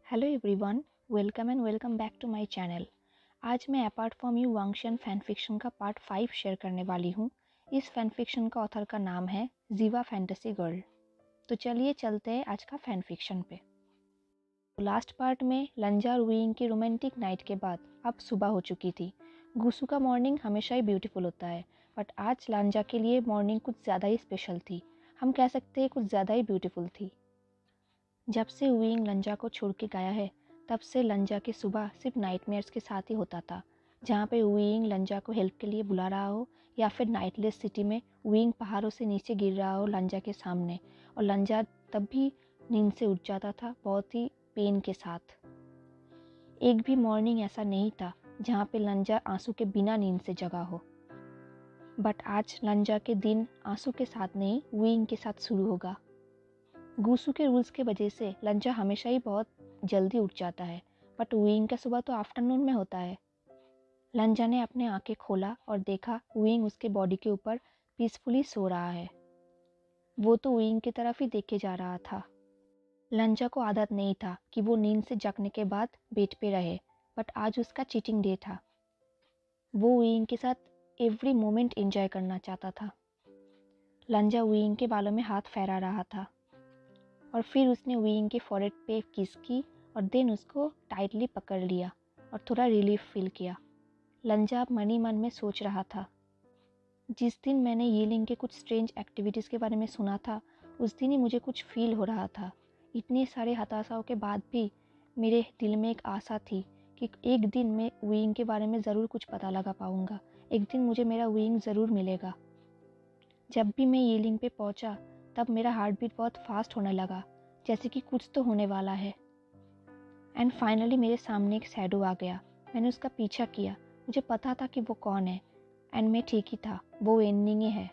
Hello everyone, welcome back to my channel. आज मैं apart from you Wangxian fan fiction का part 5 share करने वाली हूँ। इस फैन फिक्शन का ऑथर का नाम है जीवा फैंटेसी गर्ल। तो चलिए चलते हैं आज का फैन फिक्शन पे। तो लास्ट पार्ट में लंजा और वीइंग की रोमांटिक नाइट के बाद अब सुबह हो चुकी थी। गुसु का मॉर्निंग हमेशा ही ब्यूटीफुल होता है, बट आज लांजा के लिए मॉर्निंग कुछ ज़्यादा ही स्पेशल थी। हम कह सकते हैं कुछ ज़्यादा ही ब्यूटीफुल थी। जब से वीइंग लंजा को छोड़ के गया है, तब से लंजा की सुबह सिर्फ नाइटमेयर्स के साथ ही होता था, जहाँ पे वीइंग लंजा को हेल्प के लिए बुला रहा हो या फिर नाइटलेस सिटी में वीइंग पहाड़ों से नीचे गिर रहा हो लंजा के सामने, और लंजा तब भी नींद से उठ जाता था बहुत ही पेन के साथ। एक भी मॉर्निंग ऐसा नहीं था जहाँ पे लंजा आंसू के बिना नींद से जगा हो। बट आज लंजा के दिन आंसू के साथ नहीं, वीइंग के साथ शुरू होगा। गुसु के रूल्स के वजह से लंजा हमेशा ही बहुत जल्दी उठ जाता है, बट वीइंग का सुबह तो आफ्टरनून में होता है। लंजा ने अपने आंखें खोला और देखा वीइंग उसके बॉडी के ऊपर पीसफुली सो रहा है। वो तो वीइंग की तरफ ही देखे जा रहा था। लंजा को आदत नहीं था कि वो नींद से जगने के बाद बेड पे रहे, बट आज उसका चीटिंग डे था। वो वीइंग के साथ एवरी मोमेंट एंजॉय करना चाहता था। लंजा वीइंग के बालों में हाथ फहरा रहा था और फिर उसने वीइंग के फॉरहेड पे किस की और देन उसको टाइटली पकड़ लिया और थोड़ा रिलीफ फील किया। लंजा अब मन ही मन में सोच रहा था, जिस दिन मैंने यीलिंग के कुछ स्ट्रेंज एक्टिविटीज़ के बारे में सुना था, उस दिन ही मुझे कुछ फील हो रहा था। इतने सारे हताशाओं के बाद भी मेरे दिल में एक आशा थी कि एक दिन मैं वीइंग के बारे में ज़रूर कुछ पता लगा पाऊँगा। एक दिन मुझे मेरा वीइंग ज़रूर मिलेगा। जब भी मैं यीलिंग पे पहुँचा, तब मेरा हार्ट बीट बहुत फास्ट होने लगा, जैसे कि कुछ तो होने वाला है। एंड फाइनली मेरे सामने एक शैडो आ गया। मैंने उसका पीछा किया। मुझे पता था कि वो कौन है, एंड मैं ठीक ही था, वो वेननिंग ही है।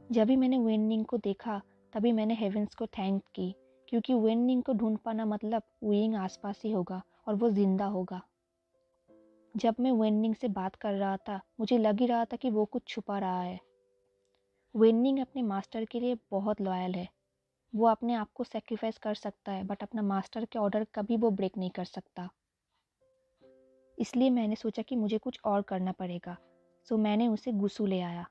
जब भी मैंने वेननिंग को देखा, तभी मैंने हेवेंस को थैंक की, क्योंकि वेननिंग को ढूंढ पाना मतलब वीइंग आसपास ही होगा और वो जिंदा होगा। जब मैं वेननिंग से बात कर रहा था, मुझे लग ही रहा था कि वो कुछ छुपा रहा है। वेननिंग अपने मास्टर के लिए बहुत लॉयल है। वो अपने आप को सेक्रीफाइस कर सकता है, बट अपना मास्टर के ऑर्डर कभी वो ब्रेक नहीं कर सकता। इसलिए मैंने सोचा कि मुझे कुछ और करना पड़ेगा, सो मैंने उसे गुसु ले आया।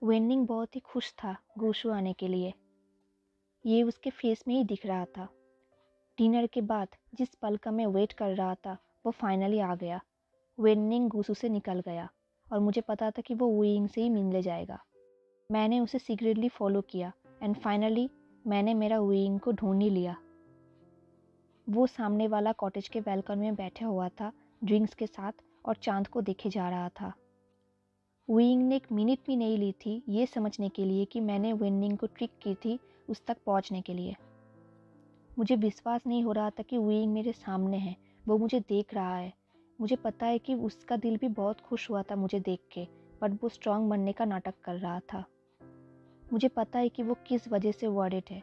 वेनिंग बहुत ही खुश था गुसु आने के लिए। ये उसके फेस में ही दिख रहा था। डिनर के बाद जिस पल का मैं वेट कर रहा था, वो फाइनली आ गया। वेनिंग गुसु से निकल गया और मुझे पता था कि वो वीइंग से ही मिलने जाएगा। मैंने उसे सीक्रेटली फॉलो किया एंड फाइनली मैंने मेरा वीइंग को ढूंढ ही लिया। वो सामने वाला कॉटेज के बैल्कनी में बैठा हुआ था ड्रिंक्स के साथ और चांद को देखे जा रहा था। वीइंग ने एक मिनट भी नहीं ली थी ये समझने के लिए कि मैंने वेनिंग को ट्रिक की थी उस तक पहुंचने के लिए। मुझे विश्वास नहीं हो रहा था कि वीइंग मेरे सामने है, वो मुझे देख रहा है। मुझे पता है कि उसका दिल भी बहुत खुश हुआ था मुझे देख के, बट वो स्ट्रांग बनने का नाटक कर रहा था। मुझे पता है कि वो किस वजह से वर्रिड है,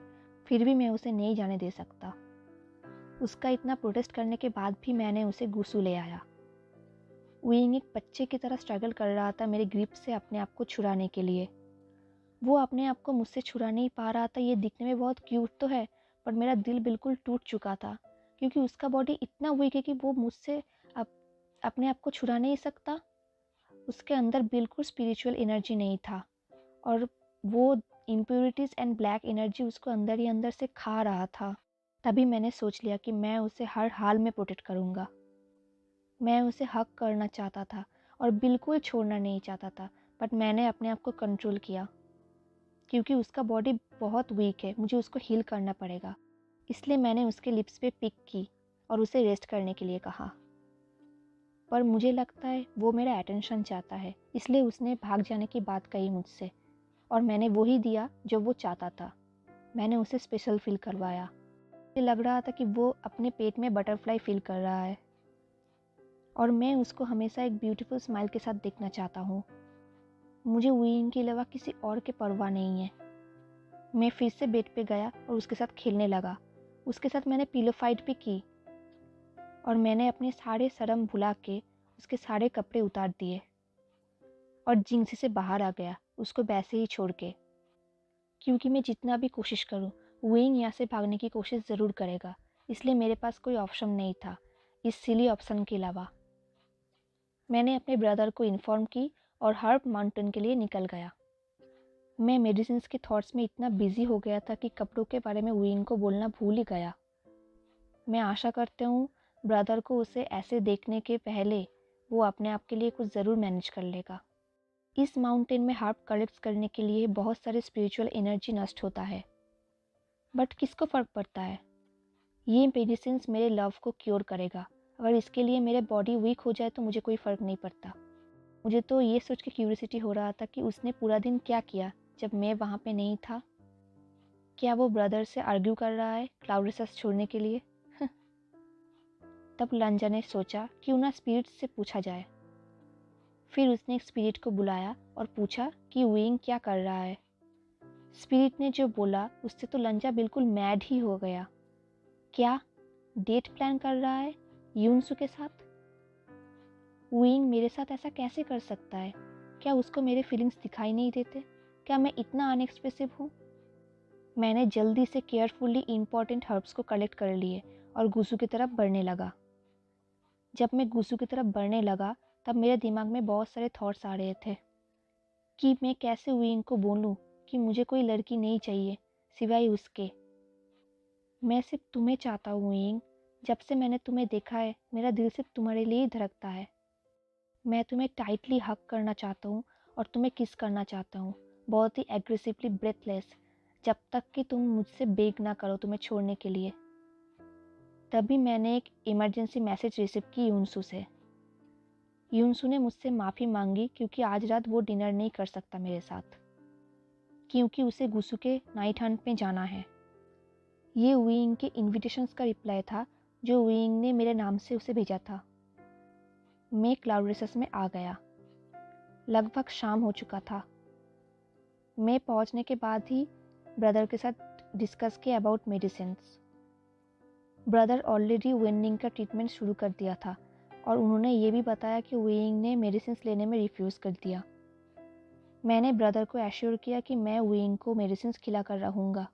फिर भी मैं उसे नहीं जाने दे सकता। उसका इतना प्रोटेस्ट करने के बाद भी मैंने उसे गुसु ले आया। वीइंग एक बच्चे की तरह स्ट्रगल कर रहा था मेरे ग्रिप से अपने आप को छुड़ाने के लिए। वो अपने आप को मुझसे छुड़ा नहीं पा रहा था। ये दिखने में बहुत क्यूट तो है, पर मेरा दिल बिल्कुल टूट चुका था, क्योंकि उसका बॉडी इतना वीक है कि वो मुझसे अपने आप को छुड़ा नहीं सकता। उसके अंदर बिल्कुल स्पिरिचुअल एनर्जी नहीं था और वो इम्प्योरिटीज़ एंड ब्लैक एनर्जी उसको अंदर ही अंदर से खा रहा था। तभी मैंने सोच लिया कि मैं उसे हर हाल में प्रोटेक्ट करूँगा। मैं उसे हक करना चाहता था और बिल्कुल छोड़ना नहीं चाहता था, बट मैंने अपने आप को कंट्रोल किया, क्योंकि उसका बॉडी बहुत वीक है, मुझे उसको हील करना पड़ेगा। इसलिए मैंने उसके लिप्स पे पिक की और उसे रेस्ट करने के लिए कहा। पर मुझे लगता है वो मेरा अटेंशन चाहता है, इसलिए उसने भाग जाने की बात कही मुझसे, और मैंने वही दिया जो वो चाहता था। मैंने उसे स्पेशल फील करवाया। मुझे लग रहा था कि वो अपने पेट में बटरफ्लाई फील कर रहा है और मैं उसको हमेशा एक ब्यूटीफुल स्माइल के साथ देखना चाहता हूँ। मुझे वीइंग के अलावा किसी और के परवाह नहीं है। मैं फिर से बेड पे गया और उसके साथ खेलने लगा। उसके साथ मैंने पिलो फाइट भी की और मैंने अपने सारे शर्म भुला के उसके सारे कपड़े उतार दिए और जिंसी से बाहर आ गया, उसको वैसे ही छोड़ के। क्योंकि मैं जितना भी कोशिश करूँ, वीइंग यहाँ से भागने की कोशिश ज़रूर करेगा, इसलिए मेरे पास कोई ऑप्शन नहीं था इस सिली ऑप्शन के अलावा। मैंने अपने ब्रदर को इन्फॉर्म की और हर्ब माउंटेन के लिए निकल गया। मैं मेडिसिन्स के थॉट्स में इतना बिजी हो गया था कि कपड़ों के बारे में विंग को बोलना भूल ही गया। मैं आशा करती हूँ ब्रदर को उसे ऐसे देखने के पहले वो अपने आप के लिए कुछ ज़रूर मैनेज कर लेगा। इस माउंटेन में हर्ब कलेक्ट करने के लिए बहुत सारी स्पिरिचुअल एनर्जी नष्ट होता है, बट किसको फ़र्क पड़ता है? ये मेडिसिन्स मेरे लव को क्योर करेगा। अगर इसके लिए मेरे बॉडी वीक हो जाए तो मुझे कोई फ़र्क नहीं पड़ता। मुझे तो ये सोच के क्यूरियोसिटी हो रहा था कि उसने पूरा दिन क्या किया जब मैं वहाँ पे नहीं था। क्या वो ब्रदर से आर्ग्यू कर रहा है क्लाउडेसस छोड़ने के लिए? तब लंजा ने सोचा क्यों ना स्पिरिट से पूछा जाए। फिर उसने एक स्पिरिट को बुलाया और पूछा कि विंग क्या कर रहा है। स्पिरिट ने जो बोला उससे तो लंजा बिल्कुल मैड ही हो गया। क्या डेट प्लान कर रहा है यूनसू के साथ? विंग मेरे साथ ऐसा कैसे कर सकता है? क्या उसको मेरे फीलिंग्स दिखाई नहीं देते? क्या मैं इतना अनएक्सप्रेसिव हूँ? मैंने जल्दी से केयरफुली इम्पॉर्टेंट हर्ब्स को कलेक्ट कर लिए और गुसू की तरफ बढ़ने लगा। जब मैं गुसू की तरफ बढ़ने लगा तब मेरे दिमाग में बहुत सारे थॉट्स आ रहे थे कि मैं कैसे विंग को बोलूं कि मुझे कोई लड़की नहीं चाहिए सिवाय उसके। मैं सिर्फ तुम्हें चाहता हूँ विंग। जब से मैंने तुम्हें देखा है मेरा दिल सिर्फ तुम्हारे लिए ही धड़कता है। मैं तुम्हें टाइटली हग करना चाहता हूँ और तुम्हें किस करना चाहता हूँ, बहुत ही एग्रेसिवली, ब्रेथलेस, जब तक कि तुम मुझसे बेग ना करो तुम्हें छोड़ने के लिए। तभी मैंने एक इमरजेंसी मैसेज रिसीव की यूनसू से। यूनसू ने मुझसे माफ़ी मांगी क्योंकि आज रात वो डिनर नहीं कर सकता मेरे साथ, क्योंकि उसे गुसू के नाइट हंट में जाना है। ये विंग के इनविटेशंस का रिप्लाई था जो विंग ने मेरे नाम से उसे भेजा था। मैं क्लाउडेसस में आ गया। लगभग शाम हो चुका था। मैं पहुंचने के बाद ही ब्रदर के साथ डिस्कस किया अबाउट मेडिसिन्स। ब्रदर ऑलरेडी वेनिंग का ट्रीटमेंट शुरू कर दिया था और उन्होंने ये भी बताया कि वेइंग ने मेडिसिन्स लेने में रिफ्यूज़ कर दिया। मैंने ब्रदर को एश्योर किया कि मैं वेइंग को मेडिसिन्स खिलाकर रहूँगा।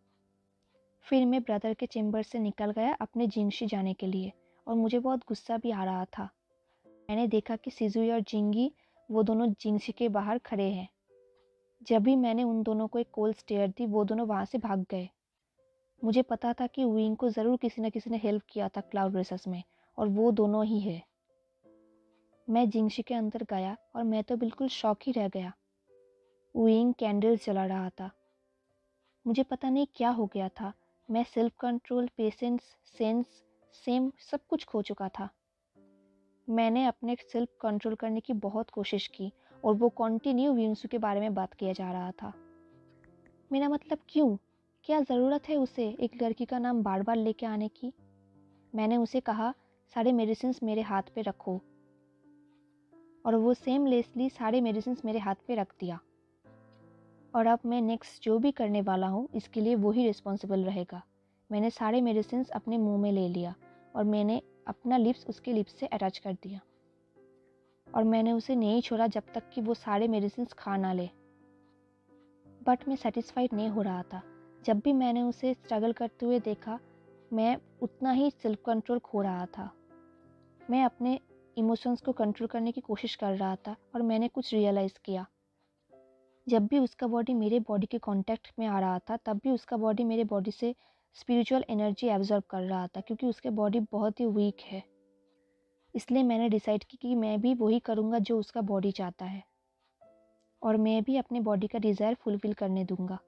फिर मैं ब्रदर के चेम्बर से निकल गया अपने जिंगशी जाने के लिए और मुझे बहुत गुस्सा भी आ रहा था। मैंने देखा कि सिजुई और जिंगी वो दोनों जिंगशी के बाहर खड़े हैं। जब भी मैंने उन दोनों को एक कोल्ड स्टेयर दी वो दोनों वहाँ से भाग गए। मुझे पता था कि विंग को ज़रूर किसी न किसी ने हेल्प किया था क्लाउड रेसेस में और वो दोनों ही है। मैं जिंगशी के अंदर गया और मैं तो बिल्कुल शॉक ही रह गया। विंग कैंडल्स जला रहा था। मुझे पता नहीं क्या हो गया था। मैं self control, patience, sense, same सब कुछ खो चुका था। मैंने अपने सेल्फ कंट्रोल करने की बहुत कोशिश की और वो कंटिन्यू विंसू के बारे में बात किया जा रहा था। मेरा मतलब क्यों? क्या ज़रूरत है उसे एक लड़की का नाम बार बार लेके आने की? मैंने उसे कहा सारे मेडिसिन्स मेरे हाथ पे रखो और वो सेमलेसली सारे मेडिसिन्स मेरे हाथ पे रख दिया। और अब मैं नेक्स्ट जो भी करने वाला हूँ इसके लिए वही रिस्पॉन्सिबल रहेगा। मैंने सारे मेडिसिन्स अपने मुंह में ले लिया और मैंने अपना लिप्स उसके लिप्स से अटैच कर दिया और मैंने उसे नहीं छोड़ा जब तक कि वो सारे मेडिसिन्स खा ना ले। बट मैं सेटिस्फाइड नहीं हो रहा था। जब भी मैंने उसे स्ट्रगल करते हुए देखा मैं उतना ही सेल्फ कंट्रोल खो रहा था। मैं अपने इमोशंस को कंट्रोल करने की कोशिश कर रहा था और मैंने कुछ रियलाइज़ किया। जब भी उसका बॉडी मेरे बॉडी के कांटेक्ट में आ रहा था तब भी उसका बॉडी मेरे बॉडी से स्पिरिचुअल एनर्जी एब्जॉर्ब कर रहा था, क्योंकि उसके बॉडी बहुत ही वीक है। इसलिए मैंने डिसाइड की कि मैं भी वही करूँगा जो उसका बॉडी चाहता है और मैं भी अपने बॉडी का डिज़ायर फुलफिल करने दूँगा।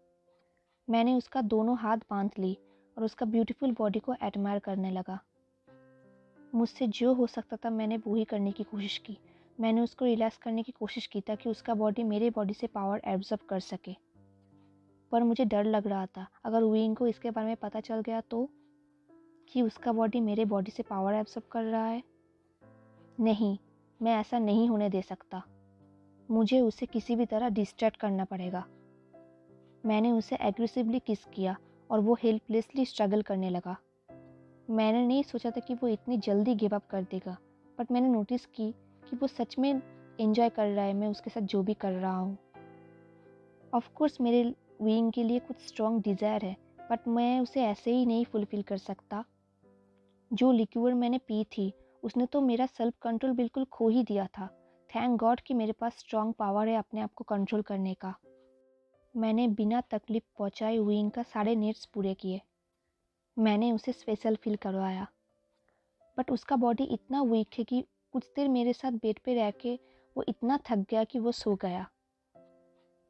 मैंने उसका दोनों हाथ बांध ली और उसका ब्यूटीफुल बॉडी को एडमायर करने लगा। मुझसे जो हो सकता था मैंने वही करने की कोशिश की। मैंने उसको रिलैक्स करने की कोशिश की ताकि उसका बॉडी मेरे बॉडी से पावर एब्जॉर्ब कर सके। पर मुझे डर लग रहा था अगर विंग को इसके बारे में पता चल गया तो, कि उसका बॉडी मेरे बॉडी से पावर एब्जॉर्ब कर रहा है। नहीं, मैं ऐसा नहीं होने दे सकता। मुझे उसे किसी भी तरह डिस्ट्रैक्ट करना पड़ेगा। मैंने उसे एग्रेसिवली किस किया और वो हेल्पलेसली स्ट्रगल करने लगा। मैंने नहीं सोचा था कि वो इतनी जल्दी गिव अप कर देगा, बट मैंने नोटिस की कि वो सच में एंजॉय कर रहा है मैं उसके साथ जो भी कर रहा हूँ। ऑफ कोर्स मेरे विंग के लिए कुछ स्ट्रॉन्ग डिज़ायर है, बट मैं उसे ऐसे ही नहीं फुलफिल कर सकता। जो लिक्विड मैंने पी थी उसने तो मेरा सेल्फ कंट्रोल बिल्कुल खो ही दिया था। थैंक गॉड कि मेरे पास स्ट्रॉन्ग पावर है अपने आप को कंट्रोल करने का। मैंने बिना तकलीफ पहुंचाए विंग का सारे नीड्स पूरे किए। मैंने उसे स्पेशल फील करवाया, बट उसका बॉडी इतना वीक है कि कुछ देर मेरे साथ बेड पे रह के वो इतना थक गया कि वो सो गया।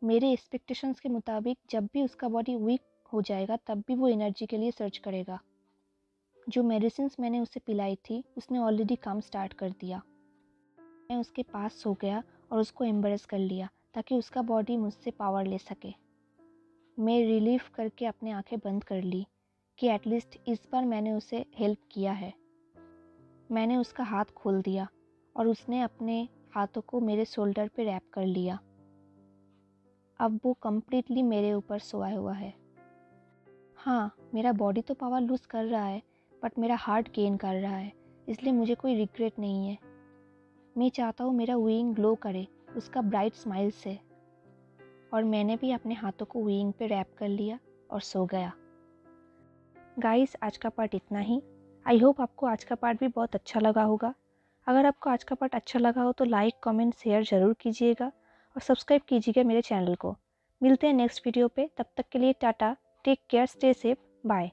मेरे एक्सपेक्टेशंस के मुताबिक जब भी उसका बॉडी वीक हो जाएगा तब भी वो एनर्जी के लिए सर्च करेगा। जो मेडिसिन्स मैंने उसे पिलाई थी उसने ऑलरेडी काम स्टार्ट कर दिया। मैं उसके पास सो गया और उसको एम्बरेस कर लिया ताकि उसका बॉडी मुझसे पावर ले सके। मैं रिलीफ करके अपनी आंखें बंद कर ली कि एटलीस्ट इस बार मैंने उसे हेल्प किया है। मैंने उसका हाथ खोल दिया और उसने अपने हाथों को मेरे शोल्डर पे रैप कर लिया। अब वो कम्प्लीटली मेरे ऊपर सोया हुआ है। हाँ, मेरा बॉडी तो पावर लूज़ कर रहा है बट मेरा हार्ट गेन कर रहा है, इसलिए मुझे कोई रिग्रेट नहीं है। मैं चाहता हूँ मेरा विंग ग्लो करे उसका ब्राइट स्माइल से। और मैंने भी अपने हाथों को विंग पे रैप कर लिया और सो गया। गाइस, आज का पार्ट इतना ही। आई होप आपको आज का पार्ट भी बहुत अच्छा लगा होगा। अगर आपको आज का पार्ट अच्छा लगा हो तो लाइक, कमेंट, शेयर ज़रूर कीजिएगा और सब्सक्राइब कीजिएगा मेरे चैनल को। मिलते हैं नेक्स्ट वीडियो पे, तब तक के लिए tata, take care, stay safe, bye.